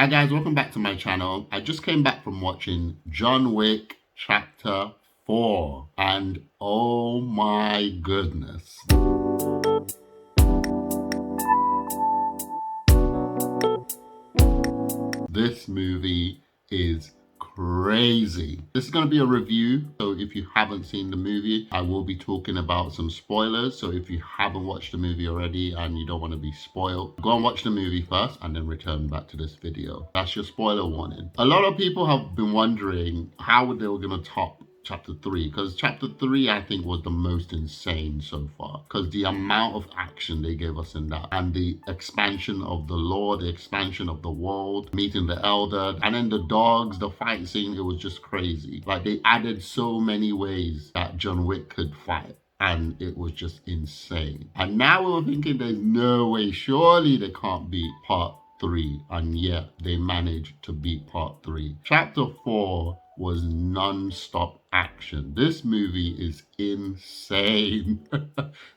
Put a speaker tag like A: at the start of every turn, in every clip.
A: Hi guys, welcome back to my channel. I just came back from watching John Wick Chapter 4 and oh my goodness. This movie is crazy. This is going to be a review, so if you haven't seen the movie, I will be talking about some spoilers. So if you haven't watched the movie already and you don't want to be spoiled, go and watch the movie first and then return back to this video. That's your spoiler warning. A lot of people have been wondering how they were going to top Chapter 3, because Chapter 3 I think was the most insane so far, because the amount of action they gave us in that, and the expansion of the lore, the expansion of the world, meeting the elder, and then the dogs, the fight scene, it was just crazy. Like, they added so many ways that John Wick could fight, and it was just insane. And now we were thinking there's no way, surely they can't beat part 3, and yet they managed to beat part 3. Chapter 4 was non-stop action. This movie is insane.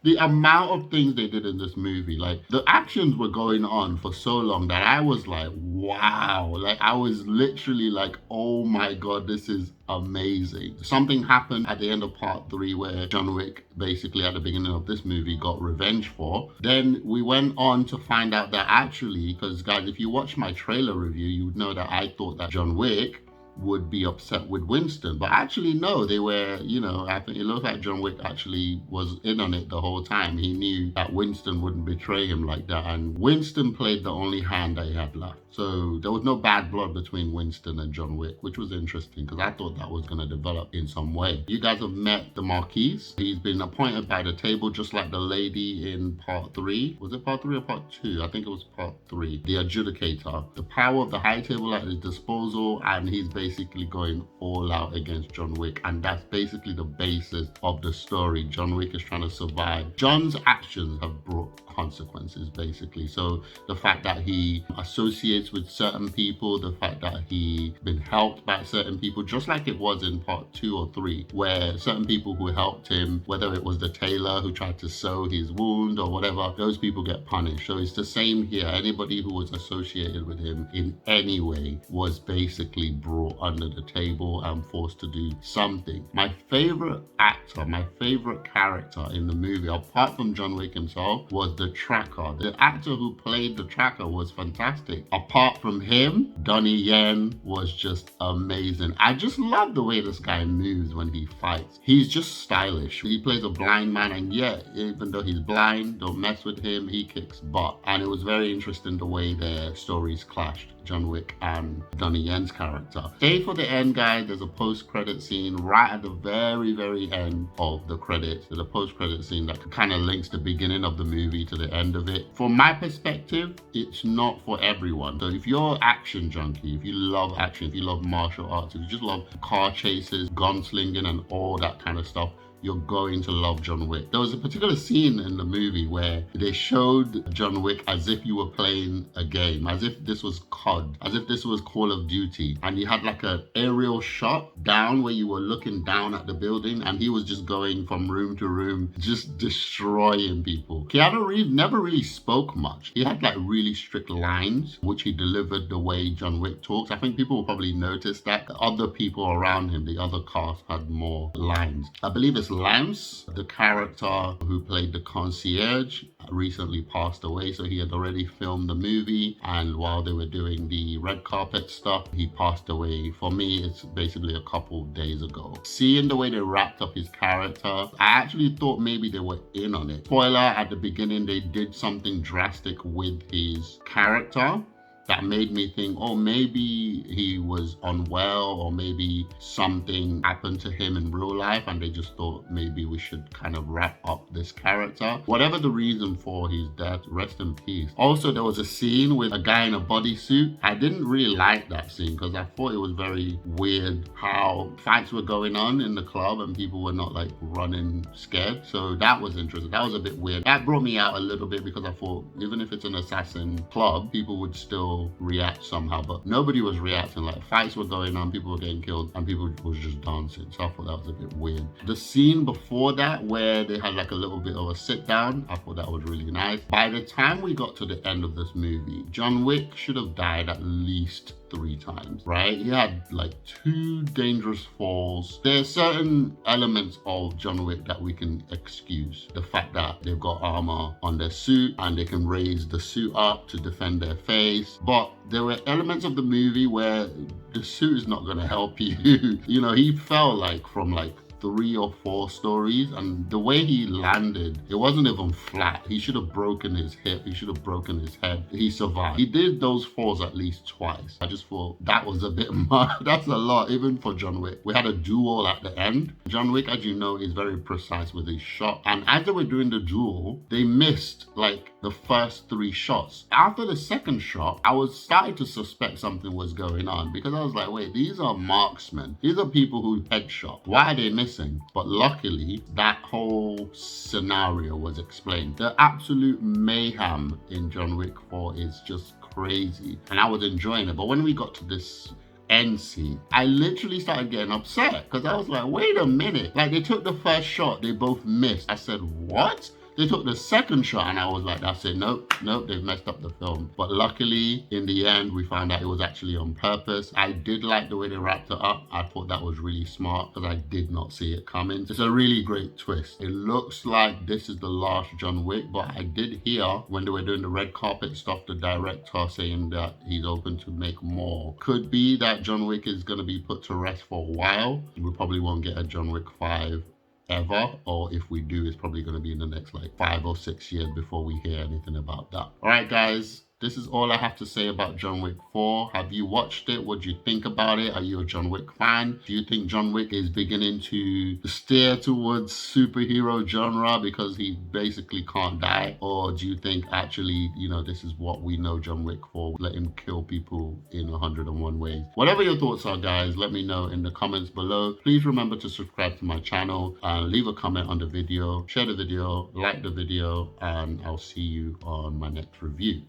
A: The amount of things they did in this movie, like the actions were going on for so long that I was like, wow. Like, I was literally like, oh my god, this is amazing. Something happened at the end of part 3 where John Wick basically at the beginning of this movie got revenge for. Then we went on to find out that actually, because guys, if you watch my trailer review, you would know that I thought that John Wick would be upset with Winston, but actually no, they were, I think it looked like John Wick actually was in on it the whole time. He knew that Winston wouldn't betray him like that, and Winston played the only hand that he had left. So there was no bad blood between Winston and John Wick, which was interesting because I thought that was going to develop in some way. You guys have met the Marquis. He's been appointed by the table just like the lady in part 3. Was it part 3 or part 2? I think it was part 3. The adjudicator. The power of the high table at his disposal, and he's basically going all out against John Wick, and that's basically the basis of the story. John Wick is trying to survive. John's actions have brought consequences basically. So the fact that he associates with certain people, the fact that he been helped by certain people, just like it was in part 2 or 3, where certain people who helped him, whether it was the tailor who tried to sew his wound or whatever, those people get punished. So it's the same here. Anybody who was associated with him in any way was basically brought under the table and forced to do something. My favorite actor, my favorite character in the movie, apart from John Wick himself, was the tracker. The actor who played the tracker was fantastic. Apart from him, Donnie Yen was just amazing. I just love the way this guy moves when he fights. He's just stylish. He plays a blind man, and yet, even though he's blind, don't mess with him, he kicks butt. And it was very interesting the way their stories clashed, John Wick and Donnie Yen's character. Stay for the end, guys. There's a post-credit scene right at the very end of the credits. There's a post-credit scene that kind of links the beginning of the movie to the end of it. From my perspective, it's not for everyone. So if you're action junkie, if you love action, if you love martial arts, if you just love car chases, gunslinging and all that kind of stuff, you're going to love John Wick. There was a particular scene in the movie where they showed John Wick as if you were playing a game, as if this was COD, as if this was Call of Duty, and you had like an aerial shot down where you were looking down at the building, and he was just going from room to room, just destroying people. Keanu Reeves never really spoke much. He had like really strict lines, which he delivered the way John Wick talks. I think people will probably notice that the other people around him, the other cast, had more lines. I believe it's Lance, the character who played the concierge, recently passed away, so he had already filmed the movie, and while they were doing the red carpet stuff, he passed away. For me, it's basically a couple days ago. Seeing the way they wrapped up his character, I actually thought maybe they were in on it. Spoiler, at the beginning they did something drastic with his character that made me think, oh, maybe he was unwell, or maybe something happened to him in real life and they just thought maybe we should kind of wrap up this character. Whatever the reason for his death, rest in peace. Also, there was a scene with a guy in a bodysuit. I didn't really like that scene because I thought it was very weird how fights were going on in the club and people were not like running scared. So that was interesting. That was a bit weird. That brought me out a little bit because I thought even if it's an assassin club, people would still still react somehow, but nobody was reacting. Like fights were going on, people were getting killed, and people was just dancing. So I thought that was a bit weird. The scene before that where they had like a little bit of a sit down, I thought that was really nice. By the time we got to the end of this movie, John Wick should have died at least 3 times, right? He had like 2 dangerous falls. There's certain elements of John Wick that we can excuse. The fact that they've got armor on their suit and they can raise the suit up to defend their face. But there were elements of the movie where the suit is not going to help you. You know, he fell like from like 3 or 4 stories, and the way he landed, it wasn't even flat. He should have broken his hip, he should have broken his head. He survived. He did those falls at least twice. I just thought that was a bit much. That's a lot, even for John Wick. We had a duel at the end. John Wick, as you know, is very precise with his shot, and as they were doing the duel, they missed like the first 3 shots. After the second shot, I was starting to suspect something was going on, because I was like, wait, these are marksmen. These are people who headshot. Why are they missing? But luckily, that whole scenario was explained. The absolute mayhem in John Wick 4 is just crazy, and I was enjoying it. But when we got to this end scene, I literally started getting upset, because I was like, wait a minute. Like, they took the first shot, they both missed. I said, what? They took the second shot, and I was like, that's it, nope, they've messed up the film. But luckily, in the end, we found out it was actually on purpose. I did like the way they wrapped it up. I thought that was really smart, because I did not see it coming. It's a really great twist. It looks like this is the last John Wick, but I did hear when they were doing the red carpet stuff, the director saying that he's open to make more. Could be that John Wick is going to be put to rest for a while. We probably won't get a John Wick 5 ever, or if we do, it's probably going to be in the next like 5 or 6 years before we hear anything about that. All right, guys, this is all I have to say about John Wick 4. Have you watched it? What do you think about it? Are you a John Wick fan? Do you think John Wick is beginning to steer towards superhero genre because he basically can't die? Or do you think actually, you know, this is what we know John Wick for? Let him kill people in 101 ways. Whatever your thoughts are, guys, let me know in the comments below. Please remember to subscribe to my channel and leave a comment on the video, share the video, like the video, and I'll see you on my next review.